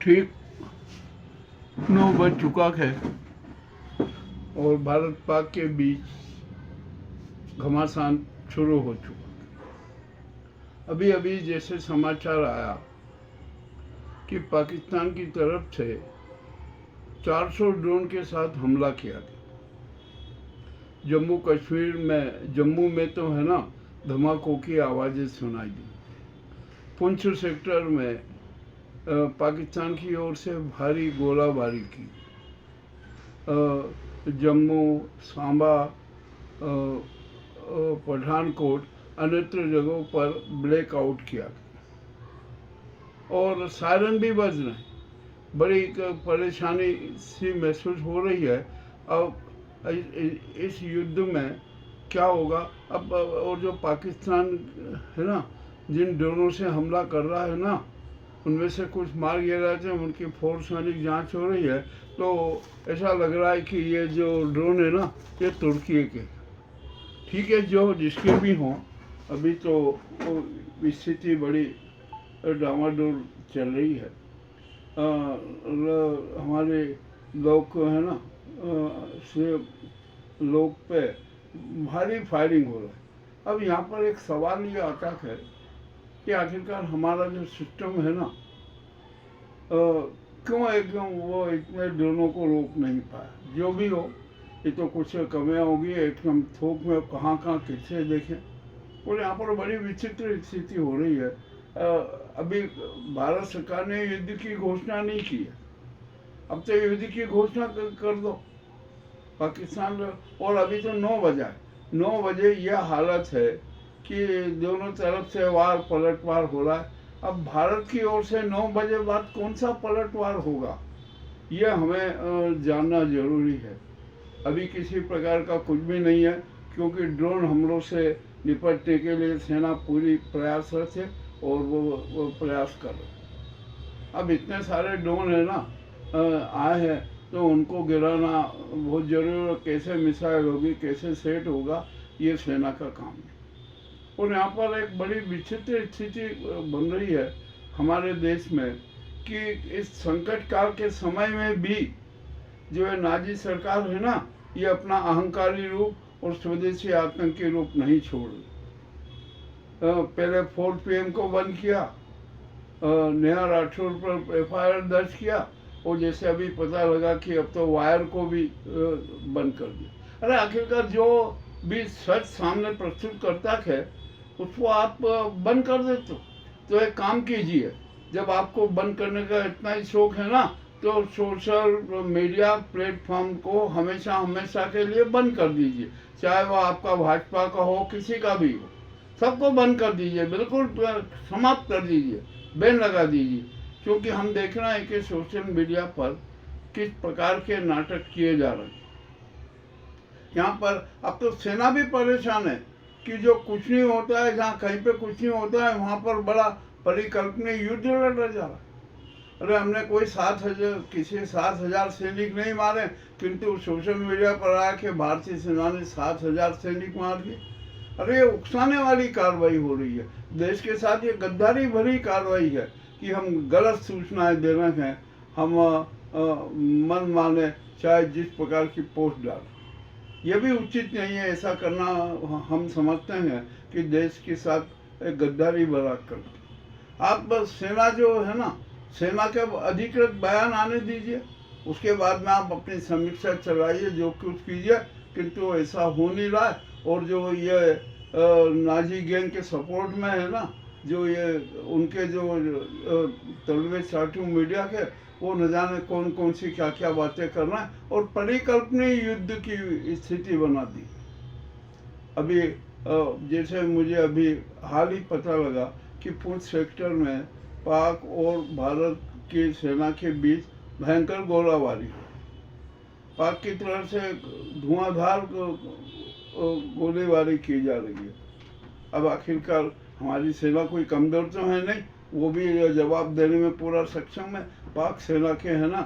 ठीक 9 बज चुका है और भारत पाक के बीच घमासान शुरू हो चुका। अभी अभी जैसे समाचार आया कि पाकिस्तान की तरफ से 400 ड्रोन के साथ हमला किया गया। जम्मू कश्मीर में, जम्मू में तो है ना, धमाकों की आवाज़ें सुनाई दी। पुंछ सेक्टर में पाकिस्तान की ओर से भारी गोलाबारी की। जम्मू, सांबा, पठानकोट अन्यत्र जगहों पर ब्लैकआउट किया और सायरन भी बज रहे हैं। बड़ी परेशानी सी महसूस हो रही है। अब इस युद्ध में क्या होगा अब, और जो पाकिस्तान है ना, जिन ड्रोनों से हमला कर रहा है ना, उनमें से कुछ मार गिरा थे, उनकी फोर्सनिक जांच हो रही है। तो ऐसा लग रहा है कि ये जो ड्रोन है ना, ये तुर्की के। ठीक है, जो जिसके भी हों, अभी तो स्थिति बड़ी डामाडोल चल रही है। हमारे लोग है ना, से लोग पे भारी फायरिंग हो रहा है। अब यहाँ पर एक सवाल ये आता है कि आखिरकार हमारा जो सिस्टम है ना, क्यों एकदम वो इतने ड्रोनों को रोक नहीं पाया। जो भी हो, ये तो कुछ कमियाँ होगी एकदम थोक में, कहाँ कहाँ किससे देखें। और यहाँ पर बड़ी विचित्र स्थिति हो रही है। अभी भारत सरकार ने युद्ध की घोषणा नहीं की है। अब तो युद्ध की घोषणा कर दो पाकिस्तान। और अभी तो 9 बजा है। 9 बजे यह हालत है कि दोनों तरफ से वार पलटवार हो रहा है। अब भारत की ओर से 9 बजे बाद कौन सा पलटवार होगा, यह हमें जानना जरूरी है। अभी किसी प्रकार का कुछ भी नहीं है, क्योंकि ड्रोन हमलों से निपटने के लिए सेना पूरी प्रयासरत है और वो प्रयास कर रहे। अब इतने सारे ड्रोन है ना आए हैं, तो उनको गिराना बहुत जरूरी है। कैसे मिसाइल होगी, कैसे सेट होगा, ये सेना का काम है। और यहाँ पर एक बड़ी विचित्र स्थिति बन रही है हमारे देश में कि इस संकट काल के समय में भी जो है नाजी सरकार है ना, ये अपना अहंकारी रूप और स्वदेशी आतंकी रूप नहीं छोड़ रही। पहले 4 PM को बंद किया, नेहा राठौर पर FIR दर्ज किया, और जैसे अभी पता लगा कि अब तो वायर को भी बंद कर दिया। अरे आखिरकार जो भी सच सामने प्रस्तुत करता है उसको आप बंद कर देते हो। तो एक काम कीजिए, जब आपको बंद करने का इतना ही शौक है ना, तो सोशल मीडिया प्लेटफॉर्म को हमेशा हमेशा के लिए बंद कर दीजिए। चाहे वो आपका भाजपा का हो, किसी का भी हो, सबको बंद कर दीजिए, बिल्कुल समाप्त कर दीजिए, बैन लगा दीजिए। क्योंकि हम देख रहे हैं कि सोशल मीडिया पर किस प्रकार के नाटक किए जा रहे हैं। यहाँ पर अब तो सेना भी परेशान है कि जो कुछ नहीं होता है, जहाँ कहीं पे कुछ नहीं होता है, वहाँ पर बड़ा परिकल्पनीय युद्ध लड़ा जा रहा है। अरे हमने कोई 7,000 सैनिक नहीं मारे, किंतु सोशल मीडिया पर आया कि भारतीय सेना ने 7,000 सैनिक मार दिए। अरे ये उकसाने वाली कार्रवाई हो रही है। देश के साथ ये गद्दारी भरी कार्रवाई है कि हम गलत सूचनाएं दे रहे हैं, हम मन माने चाहे जिस प्रकार की पोस्ट डाल। यह भी उचित नहीं है, ऐसा करना हम समझते हैं कि देश के साथ एक गद्दारी भरा करते। आप बस सेना जो है ना, सेना के अधिकृत बयान आने दीजिए, उसके बाद में आप अपनी समीक्षा चलाइए, जो कुछ कीजिए, किंतु ऐसा हो नहीं रहा है। और जो ये नाजी गैंग के सपोर्ट में है ना, जो ये उनके जो तलवे चाटू मीडिया के, वो न जाने कौन कौन सी क्या क्या बातें कर रहे हैं और परिकल्पनीय युद्ध की स्थिति बना दी। अभी जैसे मुझे अभी हाल ही पता लगा कि पुंछ सेक्टर में पाक और भारत की सेना के बीच भयंकर गोलाबारी हुई। पाक की तरफ से धुआंधार गोलीबारी की जा रही है। अब आखिरकार हमारी सेना कोई कमजोर तो है नहीं, वो भी जवाब देने में पूरा सक्षम है। पाक सेना के है ना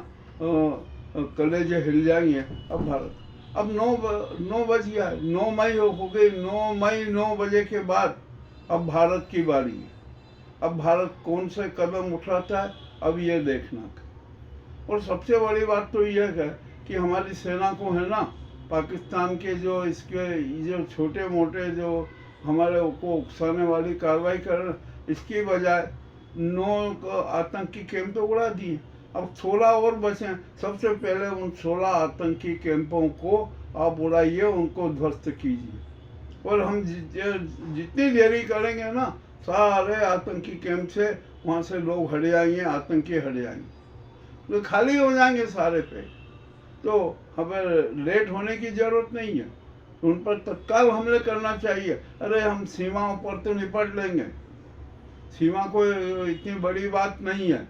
कलेजे हिल जाएंगे। अब भारत, अब 9 बज गया है, 9 मई हो गई। 9 मई 9 बजे के बाद अब भारत की बारी है। अब भारत कौन से कदम उठाता है, अब ये देखना। और सबसे बड़ी बात तो यह है कि हमारी सेना को है ना, पाकिस्तान के जो इसके जो छोटे मोटे जो हमारे को उकसाने वाली कार्रवाई कर, इसकी बजाय 9 आतंकी कैंप तो उड़ा दिए। अब 16 और बचे। सबसे पहले उन 16 आतंकी कैंपों को आप उड़ाइए, उनको ध्वस्त कीजिए। और हम जितनी देरी करेंगे ना, सारे आतंकी कैंप से वहाँ से लोग हट जाएंगे, आतंकी हट जाएंगे, तो खाली हो जाएंगे सारे पे। तो हमें लेट होने की जरूरत नहीं है, उन पर तत्काल हमले करना चाहिए। अरे हम सीमाओं पर तो निपट लेंगे, सीमा को इतनी बड़ी बात नहीं है।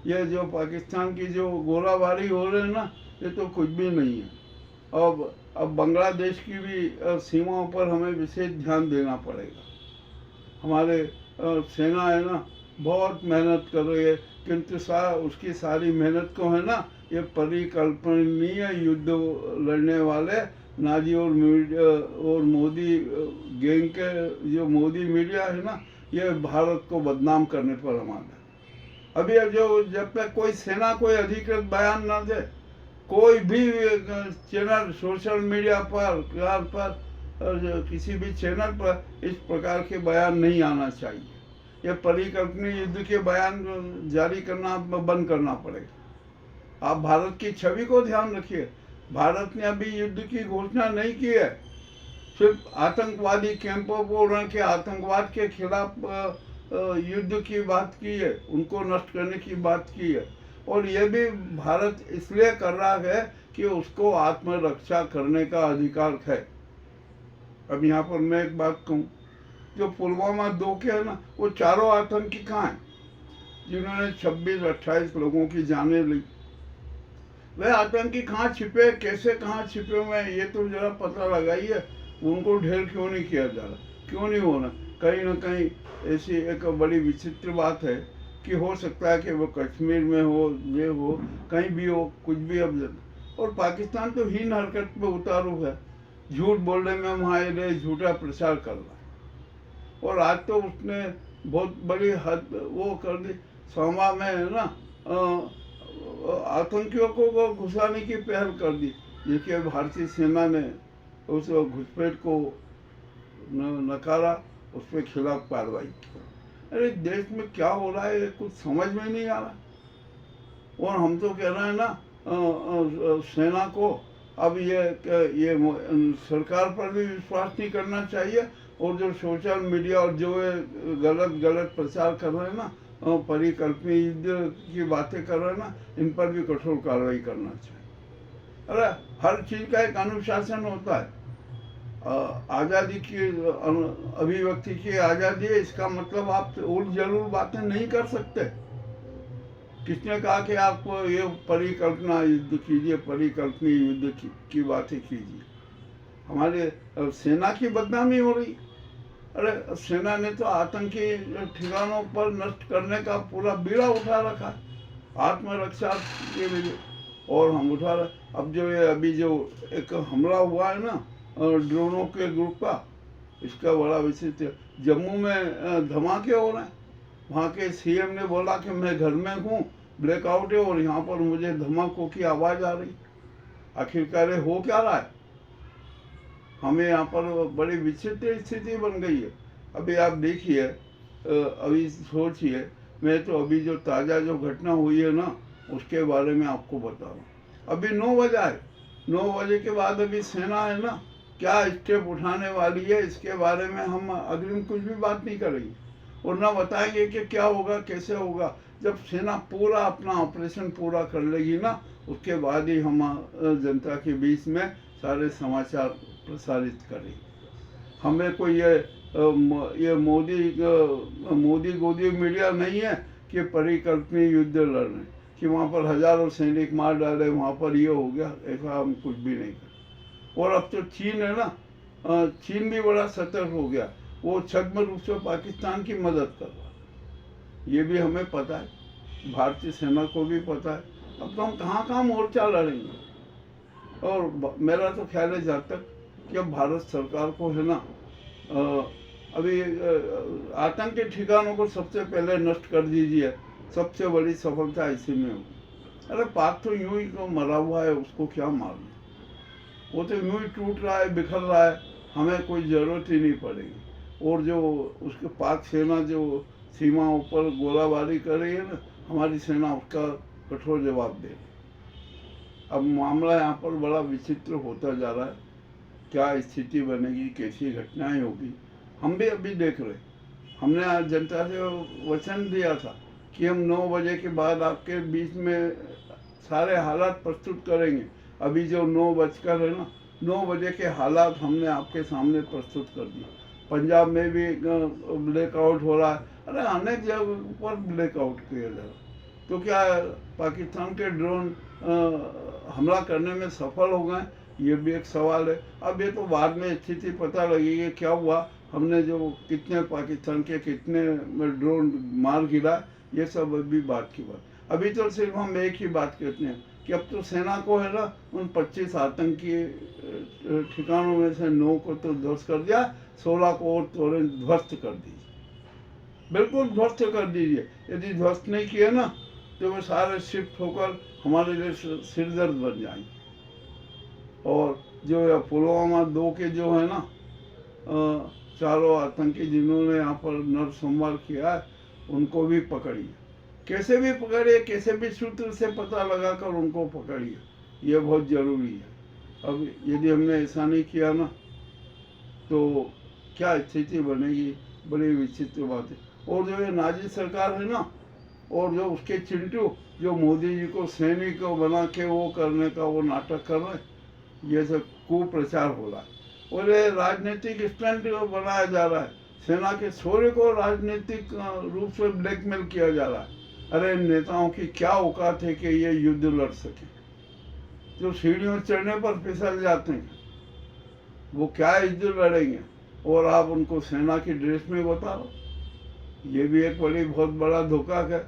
ये जो पाकिस्तान की जो गोलाबारी हो रही है ना, ये तो कुछ भी नहीं है। अब बांग्लादेश की भी सीमाओं पर हमें विशेष ध्यान देना पड़ेगा। हमारे सेना है ना, बहुत मेहनत कर रही है, किंतु उसकी सारी मेहनत को है ना, ये परिकल्पनीय युद्ध लड़ने वाले नाजी और मोदी गैंग के जो मोदी मीडिया है ना, ये भारत को बदनाम करने पर हमारा अभी जब तक कोई सेना कोई अधिकृत बयान न दे, कोई भी चैनल सोशल मीडिया पर किसी भी चैनल पर इस प्रकार के बयान नहीं आना चाहिए। यह परिकल्पनीय युद्ध के बयान जारी करना बंद करना पड़ेगा। आप भारत की छवि को ध्यान रखिए। भारत ने अभी युद्ध की घोषणा नहीं की है, सिर्फ आतंकवादी कैंपों को उड़ा के आतंकवाद के खिलाफ युद्ध की बात की है, उनको नष्ट करने की बात की है। और यह भी भारत इसलिए कर रहा है कि उसको आत्मरक्षा करने का अधिकार है। अब यहाँ पर मैं एक बात कहूँ, जो पुलवामा 2 के है ना, वो चारों आतंकी कहाँ हैं जिन्होंने 26-28 लोगों की जानें ली? वह आतंकी कहाँ छिपे, कैसे कहाँ छिपे हुए हैं, ये तो जरा पता लगाइए। उनको ढेर क्यों नहीं किया जा रहा, क्यों नहीं होना? कहीं ना कहीं ऐसी एक बड़ी विचित्र बात है कि हो सकता है कि वो कश्मीर में हो, ये हो, कहीं भी हो, कुछ भी। अब और पाकिस्तान तो हीन हरकत में उतारू है, झूठ बोलने में वहाँ झूठा प्रचार कर रहा है। और आज तो उसने बहुत बड़ी हद वो कर दी, सोमा में है ना, आतंकियों को घुसाने की पहल कर दी, जिसके भारतीय सेना ने उस घुसपैठ को नकारा, उस पर खिलाफ कार्रवाई की। अरे देश में क्या हो रहा है कुछ समझ में नहीं आ रहा। और हम तो कह रहे हैं ना सेना को अब ये सरकार पर भी विश्वास नहीं करना चाहिए, और जो सोशल मीडिया और जो गलत प्रचार कर रहे हैं ना, परिकल्पनीय युद्ध की बातें कर रहे हैं ना, इन पर भी कठोर कार्रवाई करना चाहिए। अरे हर चीज का एक अनुशासन होता है। आज़ादी की अभिव्यक्ति की आज़ादी है, इसका मतलब आप उल्ट जरूर बातें नहीं कर सकते। किसने कहा कि आप ये परिकल्पना युद्ध कीजिए, परिकल्पनीय युद्ध की बातें कीजिए? हमारे सेना की बदनामी हो रही। अरे सेना ने तो आतंकी ठिकानों पर नष्ट करने का पूरा बीड़ा उठा रखा है आत्मरक्षा के लिए, और हम उठा रहे। अब जो ये अभी जो एक हमला हुआ है ना ड्रोनों के ग्रुप का, इसका बड़ा विचित्र। जम्मू में धमाके हो रहे हैं, वहाँ के सीएम ने बोला कि मैं घर में हूँ, ब्लैकआउट है, और यहाँ पर मुझे धमाकों की आवाज़ आ रही। आखिरकार हो क्या रहा है? हमें यहाँ पर बड़ी विचित्र स्थिति बन गई है। अभी आप देखिए, अभी सोचिए, मैं तो अभी जो ताज़ा जो घटना हुई है ना, उसके बारे में आपको बता रहा हूँ। अभी 9 बजे आए, 9 बजे के बाद अभी सेना है ना क्या स्टेप उठाने वाली है, इसके बारे में हम अग्रिम कुछ भी बात नहीं करेंगे, और ना बताएंगे कि क्या होगा, कैसे होगा। जब सेना पूरा अपना ऑपरेशन पूरा कर लेगी ना, उसके बाद ही हम जनता के बीच में सारे समाचार प्रसारित करेंगे। हमें कोई ये मोदी गोदी मीडिया नहीं है कि परिकल्पनीय युद्ध लड़ रहे हैं, कि वहाँ पर हजारों सैनिक मार डाले, वहाँ पर ये हो गया, ऐसा हम कुछ भी नहीं कर। और अब तो चीन है ना, चीन भी बड़ा सतर्क हो गया, वो छद्म रूप से पाकिस्तान की मदद कर रहा है। ये भी हमें पता है, भारतीय सेना को भी पता है। अब तो हम कहाँ कहाँ मोर्चा लड़ेंगे। और मेरा तो ख्याल है जहाँ तक कि अब भारत सरकार को है ना, अभी आतंकी ठिकानों को सबसे पहले नष्ट कर दीजिए, सबसे बड़ी सफलता इसी में होगी। अरे पाक तो यूं ही तो मरा हुआ है, उसको क्या मारना, वो तो यूं ही टूट रहा है, बिखर रहा है, हमें कोई ज़रूरत ही नहीं पड़ेगी। और जो उसके पाक सेना जो सीमाओं पर गोलाबारी कर रही है ना, हमारी सेना उसका कठोर जवाब दे रही। अब मामला यहाँ पर बड़ा विचित्र होता जा रहा है, क्या स्थिति बनेगी, कैसी घटनाएं होगी, हम भी अभी देख रहे। हमने आज जनता से वचन दिया था कि हम 9 बजे के बाद आपके बीच में सारे हालात प्रस्तुत करेंगे। अभी जो 9 बजकर है ना, 9 बजे के हालात हमने आपके सामने प्रस्तुत कर दिए। पंजाब में भी ब्लैकआउट हो रहा है, अरे अनेक जगह पर ब्लैकआउट किया जा रहा है। तो क्या पाकिस्तान के ड्रोन हमला करने में सफल हो गए, ये भी एक सवाल है। अब ये तो बाद में स्थिति पता लगेगी क्या हुआ, हमने जो कितने पाकिस्तान के कितने ड्रोन मार गिरा, ये सब अभी बात की बात। अभी तो सिर्फ हम एक ही बात कहते हैं कि अब तो सेना को है ना, उन 25 आतंकी ठिकानों में से 9 को तो ध्वस्त कर दिया, 16 को और तुरंत ध्वस्त कर दीजिए, बिल्कुल ध्वस्त कर दीजिए। यदि ध्वस्त नहीं किए ना तो वो सारे शिफ्ट होकर हमारे लिए सिरदर्द बन जाएंगे। और जो पुलवामा 2 के जो है ना 4 आतंकी जिन्होंने यहाँ पर नरसंहार किया है, उनको भी पकड़िए, कैसे भी पकड़िए, कैसे भी सूत्र से पता लगाकर उनको पकड़िए, ये बहुत ज़रूरी है। अब यदि हमने ऐसा नहीं किया ना तो क्या स्थिति बनेगी, बड़ी विचित्र बात है। और जो ये नाजी सरकार है ना, और जो उसके चिंटू जो मोदी जी को सैनिक को बना के वो करने का वो नाटक कर रहे हैं, ये सब कुप्रचार हो रहा है। और ये राजनीतिक स्टंट बनाया जा रहा है, सेना के शौर्य को राजनीतिक रूप से ब्लैकमेल किया जा रहा है। अरे नेताओं की क्या औकात है कि ये युद्ध लड़ सके, जो सीढ़ियों चढ़ने पर फिसल जाते हैं वो क्या युद्ध लड़ेंगे, और आप उनको सेना की ड्रेस में बता रहे हो, ये भी एक बहुत बड़ा धोखा है।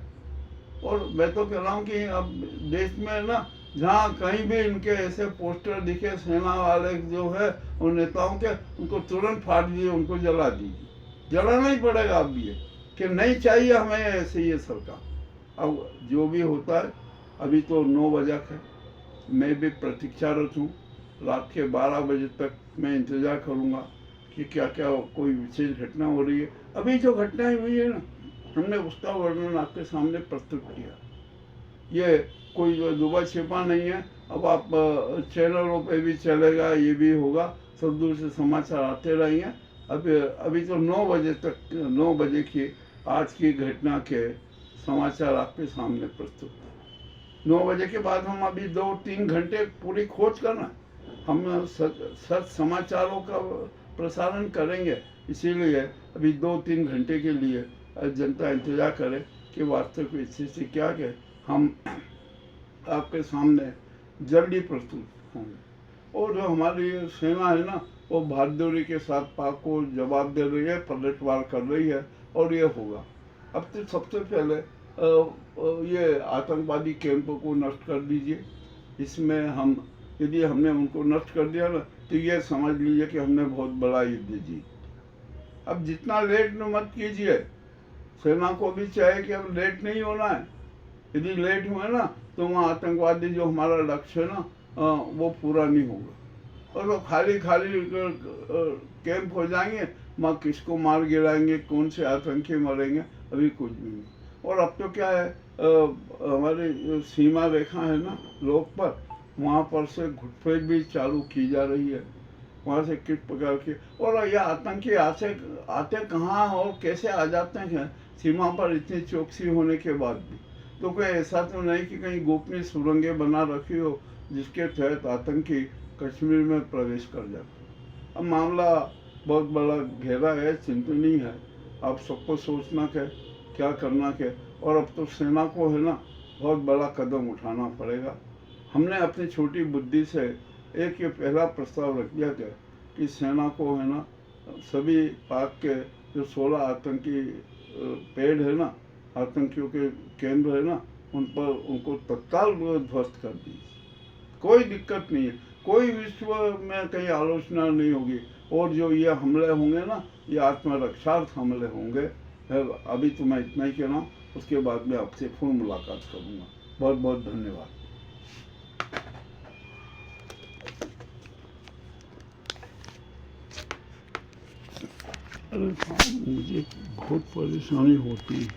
और मैं तो कह रहा हूँ कि अब देश में ना जहाँ कहीं भी इनके ऐसे पोस्टर दिखे सेना वाले जो है उन नेताओं के, उनको तुरंत फाड़ दीजिए, उनको जला दीजिए, जलाना ही पड़ेगा। अब ये कि नहीं चाहिए हमें ऐसे ये सरकार। अब जो भी होता है, अभी तो 9 बजे है, मैं भी प्रतीक्षारत हूँ। रात के 12 बजे तक मैं इंतज़ार करूँगा कि क्या क्या कोई विशेष घटना हो रही है। अभी जो घटनाएं हुई है ना, हमने उसका वर्णन आपके सामने प्रस्तुत किया। ये कोई दुबा छिपा नहीं है। अब आप चैनलों पे भी चलेगा, ये भी होगा, सब दूर से समाचार आते रहेंगे। अभी तो 9 बजे तक, 9 बजे की आज की घटना के समाचार आपके सामने प्रस्तुत। 9 बजे के बाद हम अभी 2-3 घंटे पूरी खोज करना, हम सच समाचारों का प्रसारण करेंगे। इसीलिए अभी 2-3 घंटे के लिए जनता इंतजार करे कि वास्तविक स्थिति क्या है, हम आपके सामने जल्दी प्रस्तुत होंगे। और जो हमारी सेना है ना, वो बहादुरी के साथ पाक को जवाब दे रही है, पलटवार कर रही है, और ये होगा। अब तो सबसे पहले ये आतंकवादी कैंप को नष्ट कर दीजिए। इसमें हम यदि हमने उनको नष्ट कर दिया ना तो ये समझ लीजिए कि हमने बहुत बड़ा युद्ध जीत। अब जितना लेट मत कीजिए, सेना को भी चाहिए कि अब लेट नहीं होना है। यदि लेट हुए ना तो वहाँ आतंकवादी जो हमारा लक्ष्य है ना वो पूरा नहीं होगा, और वो खाली कैंप हो जाएंगे। वहाँ किसको मार गिराएंगे, कौन से आतंकी मरेंगे, अभी कुछ भी नहीं। और अब तो क्या है, हमारी सीमा रेखा है ना लोक पर, वहाँ पर से घुसपैठ भी चालू की जा रही है। वहाँ से किस प्रकार के, और यह आतंकी आते कहाँ और कैसे आ जाते हैं सीमा पर इतनी चौकसी होने के बाद भी। तो कोई ऐसा तो नहीं कि कहीं गोपनीय सुरंगें बना रखी हो जिसके तहत आतंकी कश्मीर में प्रवेश कर जाते। अब मामला बहुत बड़ा गहरा है, चिंतनीय है। आप सबको सोचना है क्या करना है। और अब तो सेना को है ना बहुत बड़ा कदम उठाना पड़ेगा। हमने अपनी छोटी बुद्धि से एक ये पहला प्रस्ताव रख दिया था कि सेना को है ना सभी पाक के जो 16 आतंकी पेड़ है ना, आतंकियों के केंद्र है ना, उन पर उनको तत्काल ध्वस्त कर दी। कोई दिक्कत नहीं है, कोई विश्व में कहीं आलोचना नहीं होगी। और जो ये हमले होंगे ना, ये आत्मरक्षार्थ हमले होंगे। अभी तो मैं इतना ही कह रहा हूँ, उसके बाद में आपसे फिर मुलाकात करूँगा। बहुत बहुत धन्यवाद। अरे हाँ, मुझे बहुत परेशानी होती है।